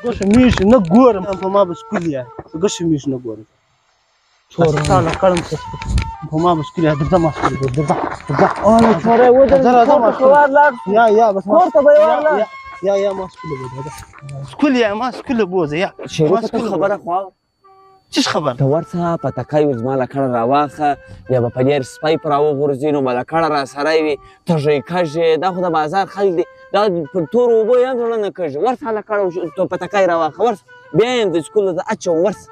ګوښه میش نه ګورم په ما به سکول یې ګوښه میش نه ګورم ساله کړم په ما به سکول یې درځه ما سکول درځه اوله چوره ودرځه یا بس کورته به یې یا ما سکول بوزه سکول یې ما سکول بوزه یا شریف ته خبره خو څه خبر ته ورڅه پتکای وز ما لکړه راواخه بیا به په ډېر سپی په راوغورځي نو به لکړه راسره وي تږی کږې دا خو د بازار خلک دي دا په تورو اوبو یې هم زړه نه کږي ورڅه لکړه تو پتکای راواخه ورڅه بیا یې د سکول ته اچوم ورڅه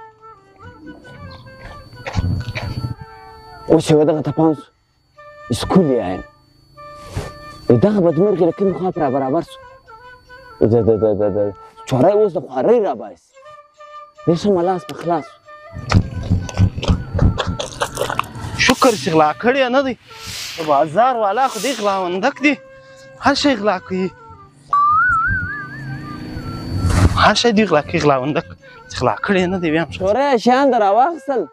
اوس یې ودغه ته پام سو سکول یې یم دغه بدمرغي له کومې خوا را برابر سو د چوری اوس د خوارۍ راباسي ریشمه لاس په خلاص شکر چې غلا کړی نه دی د بازار والا خو دی غلاوندک دی هر شی غلا کوي هر شی دی غلا کوي غلاوندک چې غلا کړی نه دی بیا هم چوری شیان در راواخیستل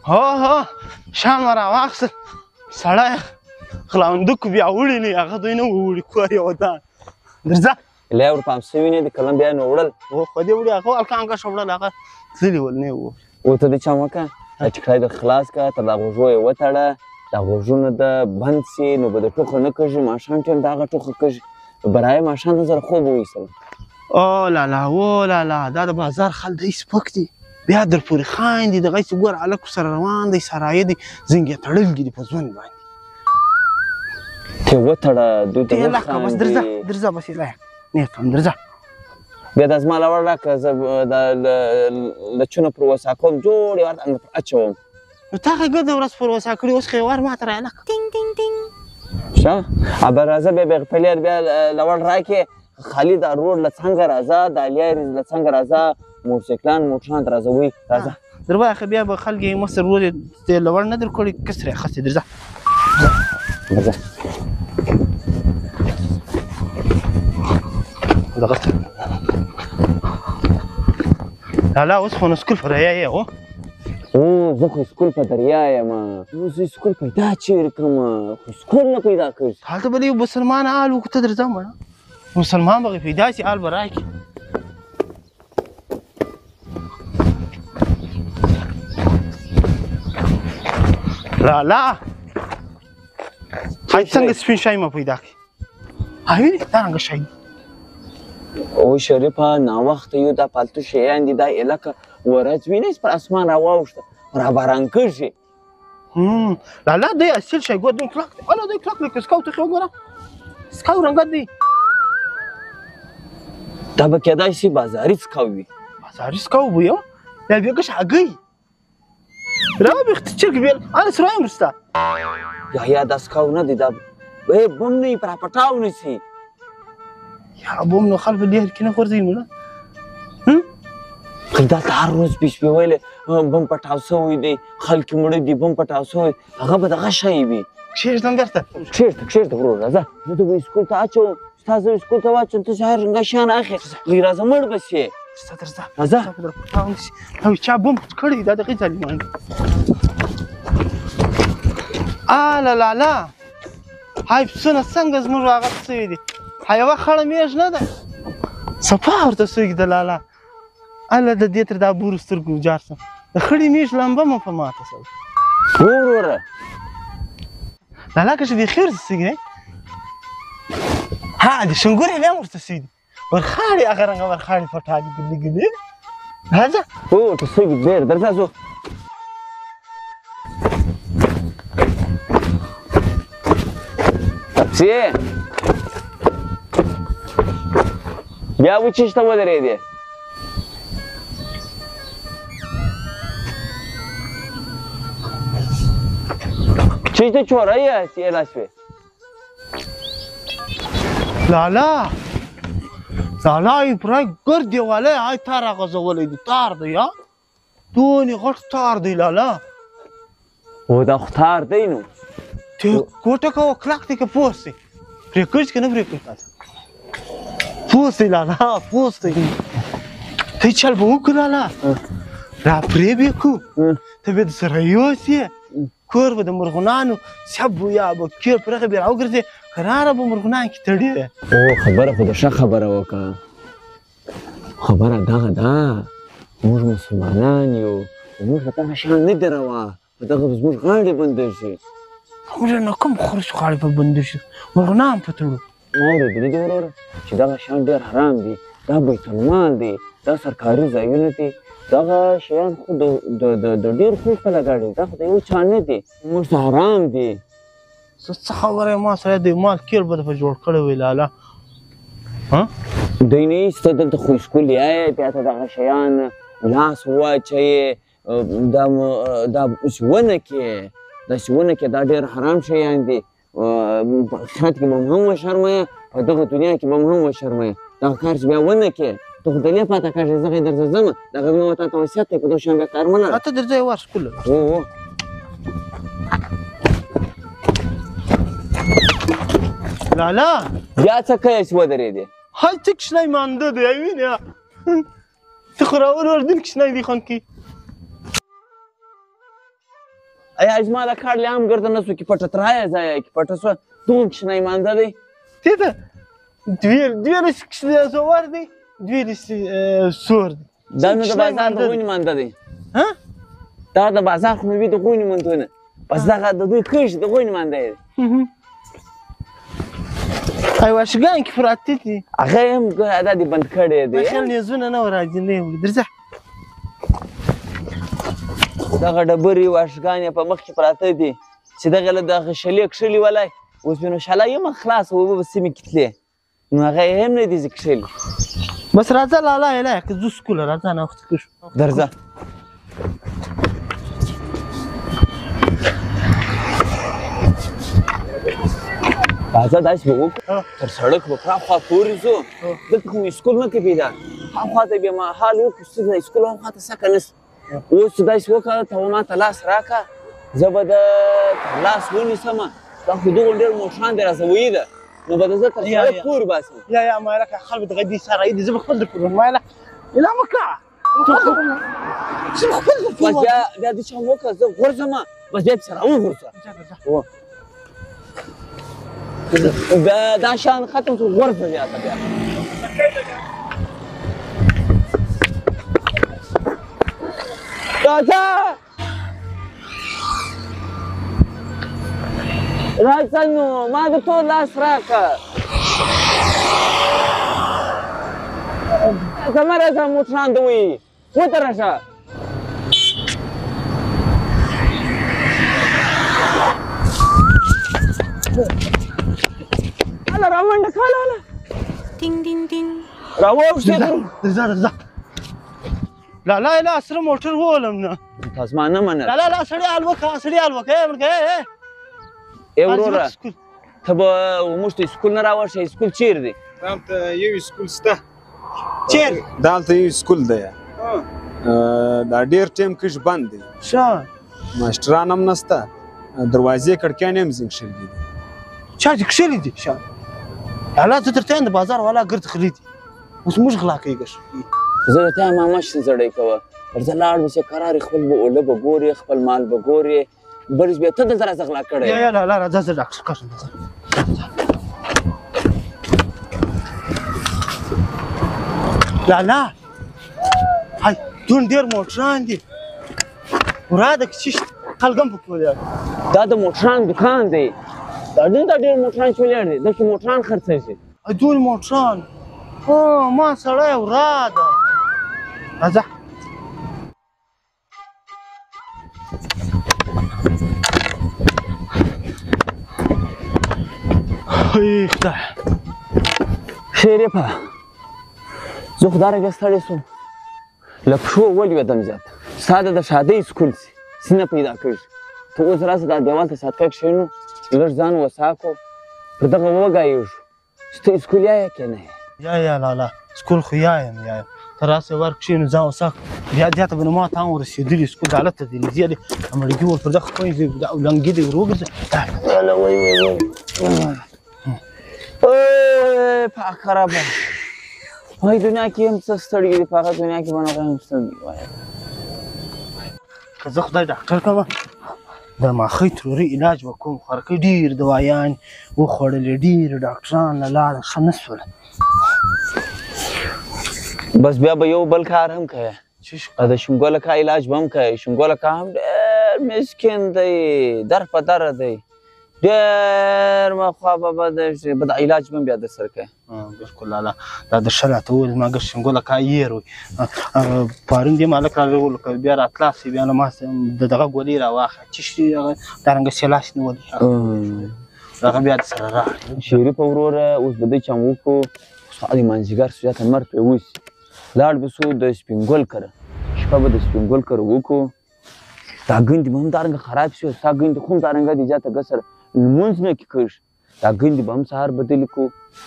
هو شیان مې راواخیستل سړی غلاوندکو بیا وړي نه هغه دوی نه وړي کور یې ودان درځه لی ور پام سوي نه دي کلم بیا نو وړل خو دې وړي هغه هلکه هلکه شه وړل هغه تللي ول نه وو ورته دې چم وکړه ټیکری د خلاص کړه تر دا غوږو یې وتړه دا غوږونه د بند سي نو به د ټوخه نه کږي ماښام ټیم د هغه ټوخه کږي برای ماښام ته زره خوب وویستلم او لالا او لالا دا د بازار خلک دی سپک دي بیا در پورې خاندي دغه هسې ګوره هلکو سره روان دی سرایه دی زنګ یې تړلګي دي په ژوند باندې ته وتړه دوی ته لکه بس درځه بس یې نیت هم درځه بیا دا زما لوړ راکړه زه د لچونه پر وساکوم جوړ یې ورته اندر اچوم نو تا خو ګرده ورځ پر وسا کړي اوس خو یې ور ماته رایه لکه ښه ابه راځه بیا بیا پلیر بیا لوړ راکړې خالي دا روډ له څنګه راځه دا لیارې له څنګه راځه موټرسایکلان موټران ته راځوئ راځه دربا خو بیا به خلک یې مصر ورې لوړ نه در کړي کسر یې خسې درځه درځه دغه لالا اوس خو نو سکول په ریا یې هو زه خو سکول په دریا یم زه سکول پیدا چېرې کړم خو سکول نه پیدا کړ هلته به یو مسلمان آل وکړو ته درځم مسلمان به پیدا سي آل به راکړي لالا هاي څنګه سپین شای ما پیدا کړي هاي دا رنګه شای او شریفه ناوخته یو دا پالتو شیان دي دا الکه ورځ وینئ پر اسمان راواوښته را باران کېږي لالا دی اصل شی ګور دوی کلک دی والا دوی کلک دی که سکاو ته وګوره سکاو رنګه دی دا به کېدای شي بازاري سکاو وي بازاري سکاو به یو بیا بیا ګش هګۍ رابخت چرګ بیل انا سرایم رستا یا دا سکاو نه دی دا بم نه پر پټاو نسی یا بوم نو خلف ډېر کې نه غورځي مړه دا ته هر روز پیش پې ویلې بم پټاو سوی دی خلک مړه دي بم پټاو سوی هغه به دغه شی وي کښېږدم بېرته کښېږده ورور راځه زه ته به سکول ته اچوم ستا زه سکول ته واچوم ته هر رنګه شیان اخلې غیر راځه مړ به شې راځه او چا بم کړی دا دغې ظالمان لالا هاي پسونه څنګه زموږ هغه سوي دي یوه خړه میږ نه ده صفا ورته سوی د لالا الله د دې تر دا بورو سترګو جار سم د خړې میږ لمبه مو په ماته سوی وروره لالا که چې د خیر څه سوی ها د شنګورې بیا هم ورته سوی دي ورخاړې هغه رنګه ورخاړې پټالې ګلې ګلې راځه هو ورته سوی دي ډېر درځه ځو تپسې بیا وچیشته ودرېدې چیشته چوری هستې لاسوې لالا یې پوره ګرد دیوالی هاي تار غځولی دی تار دی یا دونې غټ تار دی لالا او دا خو تار دی نو ته کوټه کوه کلک دی که پوست دی پرې کړځ که نه پرې کړ تاسو پوست دی لالا پوست دی ته چل به وکړو لالا را پرې به کړو ته به درسره یوسې کور به د مرغانانو سب یا به کور پرغه به راوګرځې قراره به مرغانان کې تړي او خبره خو د ښه خبره وکړه خبره دغه ده موږ مسلمانان یو موږ ته دغه شیان نه دي روا په دغه به زموږ غاړې بندې شي موږ نه کوم خرڅ غاړې په بندې شي موږ نه هم په تړو واورېدلي دي وروره چې دغه شیان ډېر حرام دي دا بیت المال دی دا سرکاري ځایونه دي دغه شیان خو د ډېر خلکو لګاړي دا خو د یو چا نه دي موږ ته حرام دي څه خبره ما سره د مال کیل به په جوړ کړی وی لالا ها دوی نه ایسته دلته خو سکول یې بیا ته دغه شیان لاس واچوې دا اوس ونه کې داسې ونه کې دا ډېر حرام شیان دي په آخرت کې به هم وشرمویه په دغه دنیا کې به هم وشرمویه دغه کار چې بیا ونه کې ته خو دلې پاته کېږې زه خو درته ځم دغه زما تا ته وصیت دی په دغه شیان بیا کار مه لره ته درځه ور سکول هو لالا بیا څه کوې چې ودرېدې هاي ته کشنای مانده دی وینې ته خو راوروردین کشنای دی خانکي ایا زما دا کار لیام ګرده نه سو کې پټه ترایه ځایه کې پټه سوه دوم کښېنی مانده دی ته ته دویلس کشنای زور دی دویلس سور دی دا نو د بازار د غونې مانده دی دا د بازار خو مې وي د غونې مندونه بس دغه د دوی کښ د غونې مانده دی ای واشګان کې پراته دي هغه هم دا دې بند کړی دی خل نیزونه نه راځي نه وړي درځه دغه ډبرې واشګانې په مخ کې پراته دي چې دغه له دغه شلې کښلي ولای اوس بیا نو شله یم خلاصه اوبه به سیمې کې تلې نو هغه یې هم نه دي چې کښلي بس راځه لالا اله که زه سکوله راځه ناوخته کې شو درځه راځه داسې به وکړو تر سړک به پراخوا پورې ځو دلته خو مې سکول نه کوي پیدا هاخوا ته بیا مهال وکړو چې د سکول هاخوا ته سکه نسته اوس چې داسې وکړه ته ما ته لاس راکړه زه به د لاس ونیسمه دا خو دغو ډېر موټران دی رسوي ده نو به د زه تر سړک پورې باسم یا مایله که خلک د غدي سره یې زه به خپل در پورې مایله اله مه کوه زه به خپل در بس بیا دې چا وکړه زه غورځمه بس بیا پسې راوغورځه دا شان ختم شو غورځه بیا ته بیا راځه راځه نو ما د ټول لاس راکړه زما راځه موټران ته وایي وته راشه هله رامنډه کړه هله ټینګ ټینګ ټینګ راواوښتې درځه لالا اله سره موټر وولم نه تاسو ما نه منل لا سړی حال وکړه سړی حال وکړه ای وروره ته به موږ ته سکول نه راورشې سکول چیرې دی دلته یو سکول شته چیرې دلته یو سکول دی دا ډېر ټایم کښ بند دی ښه ماسټران هم نسته دروازې کړکیانې هم زنګ شوي دي چا چې کښلي دي ښه لالا زه درته یم د بازار والا ګرد خري دي اوس موږ غلا کېږي زه د تا ماما شته زړی کوه ورځه لاړ به چې قرار خپل به اوله به ګورې خپل مال به ګورې برس بیا ته دلته راځه غلا کړی یا لالا راځه زه ډاکټر کاشم لالا هاي دون ډېر موټران دي مراده که څه خلک هم پکې ولاړ دا د موټران دکان دی دا دلته ډېر موټران چې ولاړ دي دلته موټران خرڅېږي دون موټران ما سړی وراده راځه ای خدای شریفه زه خو دارنګه ستړی سوم له پښو ولوېدم زیات ستا د شادۍ سکول سي سینه پیدا کړي ته اوس راسه دا دیوال ته صدقه کښېنو لږ ځان وسا کړو پر دغه وګایېږو چې ته سکول یې که نه یا لالا سکول خو یم ته راسه ور کښېنو ځان وسا بیا دې ته به نو ما ته هم ورسېدلي سکول د هلته دی نږدې دی امړګي ور پر دغه کوی لنګي دی ور وګرځه پاک خرابه وای دنیا کې هم څه ستړي دي په هغه دنیا کې به نو هم ستړي وایه که زه خدای ډاکټر کړمه د ماخۍ تروري علاج به کوم خورکۍ ډېر دوایان وخوړلې ډېر ډاکټران له لاړه ښه نه شول بس بیا به یو بل کار هم کوې د شنګولکا علاج به هم کوې شنګولکا هم ډېر مسکین دی در په دره دی ډېر مخوا به د علاج به هم بیا در سره کوې بالکل لالا دا د ښه راته وویل زما ګر شنګولکا یېر وي پرون دې مالک راغی بیا راتلاسې بیا نه ما د دغه ګولۍ راواخله چې شي هغه دارنګه سیلاس نیولی هغه بیا درسره راغی شریفه وروره اوس به دی چم وکړو ساعت مازدیګر سو زیاته لمر پرې وسي لاړ به سو د سپین ګل کره شپه به د سپین ګل کره وکړو دا ګندې به هم دارنګه خراب شي ستا ګندې خو هم دارنګه دی زیاته ګس سره لمونځ نه کې کږ دا ګندې به هم سهار بدلې کړو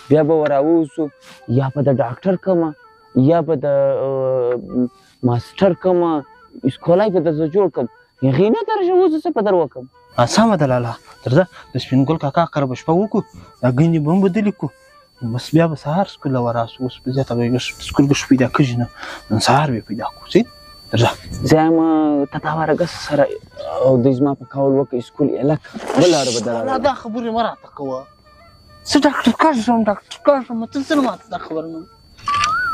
بیا به وراووسو یا به د ډاکټر کمه یا به د ماسټر کمه اسکولای به درته جوړ کړم هغې نه درشه اوس څه په در وکړم سمه ده لالا درځه د سپین ګل کاکا کره به شپه وکړو دا ګندې به هم بدلې کړو بس بیا به سهار سکول له وراسو اوس به زیاته به سکول به شو پیدا کېږي نه نن سهار به پیدا کړو صحیح درځه زه یم ته دا ورګه سره او دوی زما په کول وکړه اسکول یې لکه بل لاره به نه دا خبرې مه راته کوه څه ډاکټر کار شم ډاکټر کار شم ته څه نه ماته دا خبره نه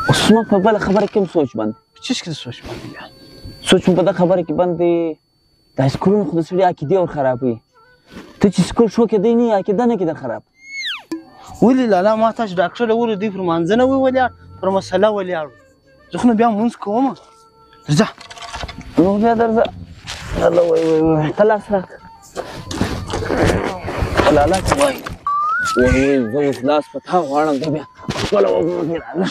اوس زما په بله خبره کې هم سوچ بند په چیز کې د سوچ باندې بیا سوچ مې په دا خبره کې بند دی دا اسکولونه خو د سړي عقیدې ور خرابوي ته چې اسکول شو کېدی نه یې عقیده نه کېده خراب ولې لالا ما تاسو ډاکټر له ولې دوی پر مانځنه ولاړ پر مسله ولاړ زه خو نو بیا مونځ کوم درځه نو بیا درځه الله وای ته لاس راکړه لالا ته وایي وای زه اوس لاس په تا غواړم ته بیا خپله وګوره کې لالا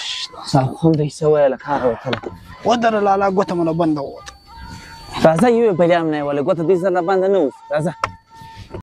ساخو هم دی څه ویله کاره وتله ودره لالا ګوته مله بنده ووته راځه یو یې پیلام نه یې ولې ګوته دې سره بنده نه اوس راځه